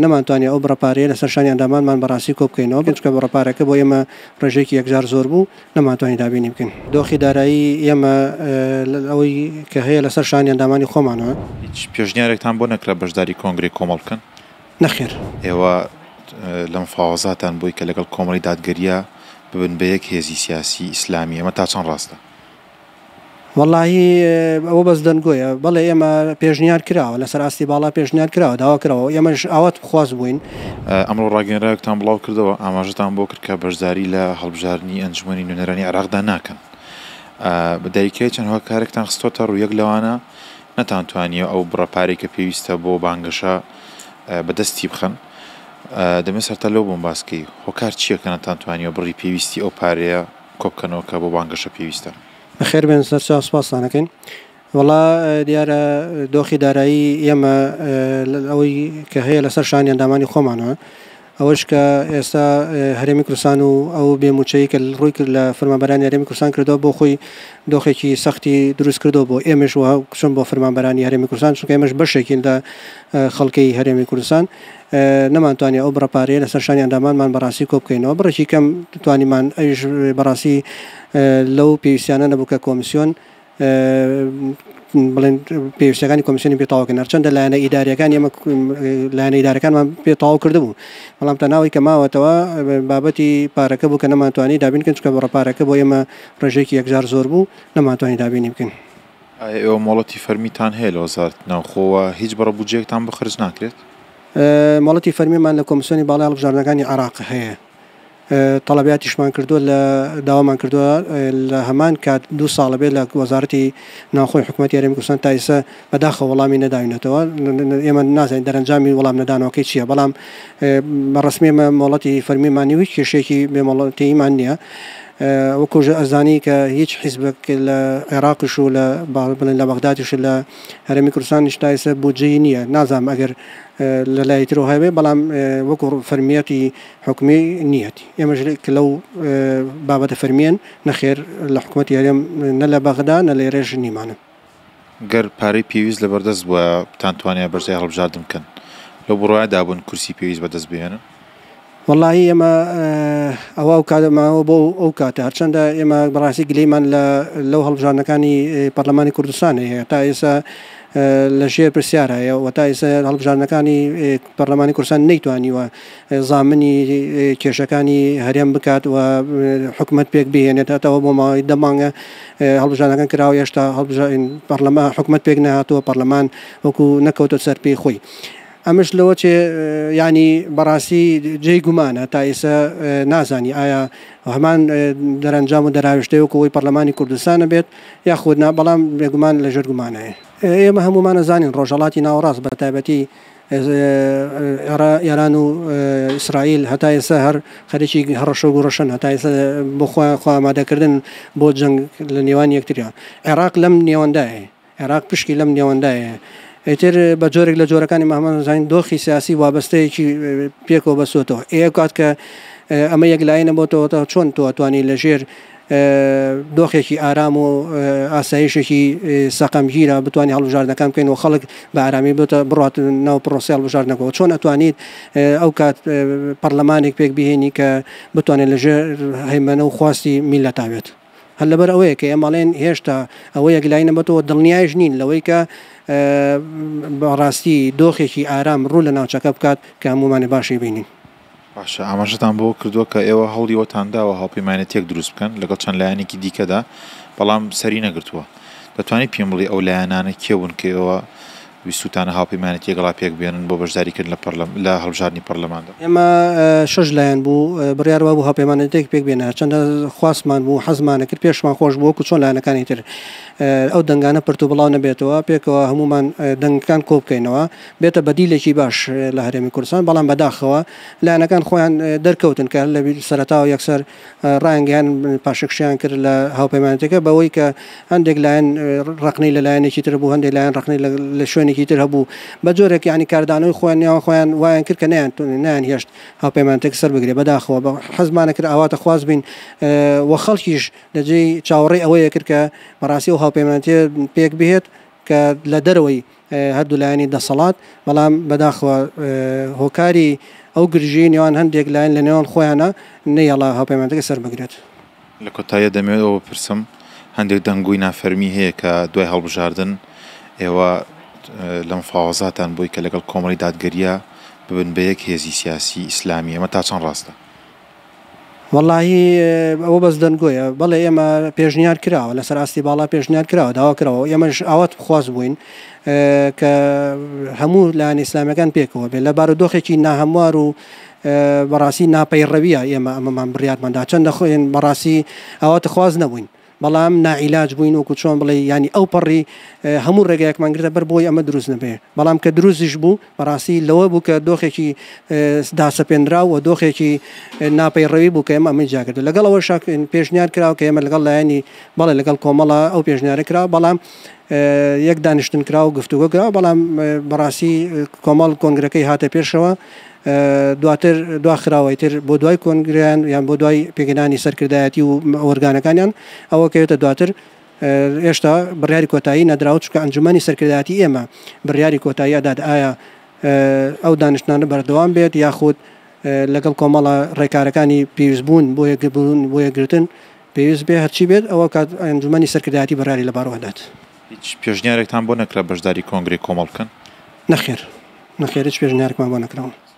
نەمانتوانێت ئەو بڕەپارەیە لەسەر شانی ئەندامانمان بەڕاستی کۆ بکەینەوە چونکە بڕەپارەکە بۆ ئێمە ڕێژێکی یەکجار زۆر بوو نەمانتوانی دابینی بکەین. دۆخی دارایی ئێمە ئەوەی کە هەیە لەسەر شانی ئەندامانی خۆمانەوە. هیچ پێشنیارێکتان بۆ نەکرا بەشداری کۆنگری کۆمەڵ بکەن؟ نەخێر. ئێوە لە مفاوەزاتان بووی کە لەگەڵ کۆمەڵی دادگەریە ببن بە یەک هێزی سیاسی ئیسلامی، ئەمە تا چەند ڕاستە؟ وەڵاهی ئەوە بەس دەنگۆیە بەڵێ ئێمە پێشنیار کراوە لەسەر ئاستی باڵا پێشنیار کراوە داوا کراوە ئێمەش ئاوات خواست بووین. ئەمڕۆ ڕاگەنراوێکتان بڵاو کردەوە ئاماژەتان بۆ کرد کە بەشداری لە هەڵبژاردننی ئەنجومەنی نوێنەرانی عێراقدا ناکەن. بە دایکەوە چەند هۆکارێکتان خستۆتە ڕوو یەک لەوانە نەتانتوانیە ئەو بڕەپارێک کە پێویستە بۆ بانگەشە بەدەستی بخەن. دەمێت سەرتا لەو بۆم باسکەی هۆکار چییە کە نەتانتوانیەوە بڕی پێویستی ئەو پارەیە کۆبکەنەوە کە بۆ بانگەشە پێویستە؟ خێر بێن سەرچاو سوپاسانەکەین. وەڵا دیارە دۆخی دارایی ئێمە ئەوەی کە هەیە لەسەر شانی ئەندامانی خۆمانەوە ئەوەش کە ئێستا هەرێمی کوردستان و ئەو بێموچەی کە ڕووی کرد لە فەرمانبەرانی هەرێمی کوردستان کردەوە بۆ خۆی دۆخێکی سەختی دروست کردەوە بۆ ئێمەش وە کوشم بۆ فەرمانبەرانی هەرێمی کوردستان چونکە ئێمەش بەشێکین لە خەڵکەی هەرێمی کوردستان نەمانتوانێت ئەو بڕەپارەیە لەسەر شانی ئەندامانمان بەڕاستی کۆ بکەینەوە بڕێکی کەم توانیمان ئەویش بەڕاستی لەو پێویستیانە نەبوو کە کۆمیسیۆن بڵێن پێویستەکانی کۆمیسیۆنی پێتاوەکەن هەرچەندە لایەنە ئیداریەکان ئێمە لایەنە ئیدارەکانمان پێتاو کردبوو بەڵام تەناوی کە ماوەتەوە بابەتی پارەکە بوو کە نەمانتوانی دابین بکەن چونکە بڕەپارەکە بۆ ئێمە ڕێژێکی یەکجار زۆر بوو نەمانتوانی دابینی بکەین. ئێوە مۆڵەتی فەرمیتان هەیە لە وەزارەت ناوخۆوە هیچ بەڕەبوجێکتان بەخرج ناکرێت؟ مۆڵەتی فەرمیمان لە کۆمیسیۆنی باڵای هەڵبژاردنەکانی عێراق هەیە. تەڵەبیاتیشمان کردووە لە داوامان کردووە لە هەمان کات 2 ساڵە بێت لە وەزارەتی ناوخۆی حکوومەتی هەرێمی کوردستان تا ئێستا بەداخە وەڵامی نەداوینەتەوە ئێمە نازانین دەرەنجامی وەڵام نەدانەوەکەی چییە بەڵام بەڕسمی ئێمە مۆڵەتی فەرمیمانی هیچ کێشێکی بێمۆڵەتیمان نییە. وەکو ئەزانی کە هیچ حیزبێک لە عێراقیش و لە بەغدادیش لە هەرێمی کوردستانیش تا ئێستا بودجەی نییە نازانم ئەگەر لە لای ترەوە هەبێ بەڵام وەکو فەرمیەتی حکومی نیەتی ئێمەش لەو بابەتە فەرمیێن نەخێر لە حکوومەتی هەرێم نە لە بەغدا نە لە ئێرەش نیمانە. گەر پارەی پێویست لە بەردەست بووە بتانتوانێت بەرزای هەڵبژاردن بکەن لەو بڕواایدا بوون کورسی پێویست بەدەست بێنن؟ واللهی ئێمە ئەوە کاتماوە بۆ ئەو کاتە هەرچەندە ئێمە بەڕاستی گلەیمان لەو هەڵبژاردنەکانی پەرلەمانی کوردستان هەیە تا ئێستا لە ژێر پرسیارایە و تا ئێستا هەڵبژاردنەکانی پەرلەمانی کوردستان نەیتوانیوە زامنی کێشەکانی هەرێم بکات و حکوومەت پێک بهێنێتەوە بۆ ماوەی 10 مانگە هەڵبژاردنەکان کراوە هێشتا حکوومەت پێک نەهاتووە پەرلەمان وەکو نەکەوتە سەر پێی خۆی. ئەمەش لەوە چێ ینی بەڕاستی جێی گومانە تا ئێستا نازانی ئایا هەمان دەرەنجام و دەراویشتەیە وەکەوەی پەرلەمانی کوردستانە بێت یاخودنا بەڵام بێگومان لەژێر گومانەیە. ئێمە هەمومان نەزانین ڕۆژهەڵاتی ناوەڕاست بە تایبەتی ئێران و ئیسرائیل هەتا ئێستا هەر خەریکی هەڕەشە و گۆڕەشن هەتا ئێستا بۆ خوا ئامادەکردن بۆ جەنگ لە نێوان یەکتریان. عێراق لەم نێوەندایە عێراق پشکی لەم نێوەندایە. ئیتر بە جۆرێک لە جۆرەکانی مەهمەزانین دۆخی سیاسی وابەستەیەکی پێکەوە بەسوتەوە کات کە ئەمە یەکلایەنە بۆتەوە چۆن تۆتوانی لەژێر دۆخێکی ئارام و ئاسایشێکی سەقەمگیرە بتوانانی هەڵبژاردنەکان بکەین و خەڵک بە ئارامی بڕات ناو پرۆسی هەڵبژاردنەکەەوە چۆن ئەتوانیت ئەو کات پەرلەمانێک پێک بهێنی کە بتوانێت لەژێر هەیمەنە و خواستی میلەتاوێت. هەر لەبەر ئەوەیە کە ئێمەڵێن هێشتا ئەوە یەکلایەنە بەتەوە دڵنیایش نین لەوەی کە بەڕاستی دۆخێکی ئارام ڕوو لە ناوچەکە بکات کە هەمومانی باشی بینین. باشە ئاماژەتان بۆ کردووە کە ئێوە هەوڵیوەتانداوە هاوپەیمانێتێک دروست بکەن لەگەڵ چەند لایەنێکی دیکەدا بەڵام سەری نەگرتووە. دەتوانیت پێم بڵێ ئەو لایەنانە کێبوون کە ئێوە ویستوتانە هاوپەیمانێتی یەکڵا پێک بێنن بۆ بەشداریکردن لە هەڵبژاردننی پەرلەماندا؟ ئێمە 6 لایەن بوو بڕیارەوە بوو هاوپەیمانێتێک پێک بێنە چەندە خواستمان بوو حەزمانە کرد پێشمان خۆش بوو وەکو چۆن لایەنەکانی تر ئەو دەنگانە پرت و بڵاو نەبێتەوە پێکەوە هەمومان دەنگەکان کۆ بکەینەوە بێتە بەدیلێکی باش لە هەرێمی کوردستان بەڵام بەداخەوە لایەنەکان خۆیان دەرکەوتن کە لە سەرەتاوە یەکسەر ڕایانگەیان پاشەکشیان کرد لە هاوپەیمانێتەکە بەوەی کە هەندێک لایەن ڕقنەی لە لایەنێکی تر بوو هەندێک لایەن ڕقنەی لە شوێنێکی تر هەبوو بە جۆرێک ینی کاردانەوەی خۆیان وایان کرد کە نیان هێشت هاوپەیمانێتێک سەر بگرێ بەداخەوە بە حەزمانە کرد ئاواتە خواست بین وە خەڵکیش لەجێی چاوەڕێی ئەوەیە کرد کە بەڕاستی و هاوپەیمانێتێ پێک بهێت کە لە دەرەوەی هەردوو لایەنی دەسەڵات بەڵام بەداخەوە هۆکاری ئەو گرژی نێوان هەندێک لایەن لە نێوان خۆیانە نەیەڵا هاوپەیمانەکە سەر بگرێت. لە کۆتاییە دەمەوێت ئەوە پرسم هەندێک دەنگووی نافەرمی هەیە کە دوای هەڵبژاردن ئێوە لە مفاوەزاتان بووی کە لەگەڵ کۆمەڵی دادگەریە ببن بە یەک هێزی سیاسی ئیسلامی ئەمە تا چەند ڕاستە؟ وەڵاهی ئەوە بەس دەنگۆیە بەڵێ ئێمە پێشنیار کراوە لەسەر ئاستی باڵا پێشنیار کراوە داوا کراوە ئێمەش ئاوات بخواست بووین کە هەموو لایەن ئیسلامیەکان پێکەوە بێت لە بارودۆخێکی ناهەموار و بەڕاستی ناپەیڕەویە ئێمە ئەمەمان بڕیارماندا چەندە خۆیان بەڕاستی ئاواتە خواز نەبووین بەڵام نائیلاج بووین وەکو چۆن بڵێ ینی ئەو پەڕی هەموو ڕێگایەکمان گرتە بەر بۆی ئەمە دروست نەبێ بەڵام کە دروستیش بوو بەڕاستی لەوە بوو کە دۆخێکی داسەپێنرا و دۆخێکی ناپەیڕەوی بوو کە ئێمە ئەمە جاگرت لەگەڵ ئەوە پێشنیار کراوە کە ئێمە لەگەڵ لایەنی بەڵێ لەگەڵ کۆمەڵە ئەو پێشنیارە کراوە بەڵام یەک دانیشتن کراوە و گفتوگۆ کراوە بەڵام بەڕاستی کۆمەڵ کۆنگرەکەی هاتە پێشەوە دواتر دواخراوەی تر بۆ دوای کۆنگریان یان بۆ دوای پێگەنانی سەرکردایەتی و ئۆرگانەکانیان ئەوە کەوێتە دواتر هێشتا بڕیاری کۆتایی نەدراوە چکە ئەنجومەنی سەرکردایەتی ئێمە بڕیاری کۆتایی ئەدات ئایا ئەو دانیشتانە بەردەوام بێت یاخود لەگەڵ کۆمەڵە ڕێکارەکانی پێویستبوون بۆ یەکبوون بۆ یەکگرتن پێویست بێ هەرچی بێت ئەوە کات ئەنجومەنی سەرکردایەتی بەڕیاری لەبارەوە دات. هیچ پێشنیارێکتان بۆ نەکرا بەشداری کۆنگرێ کۆمەڵ بکەن؟ نەخێر هیچ پێشنیارێکمان بۆ نەکراوە.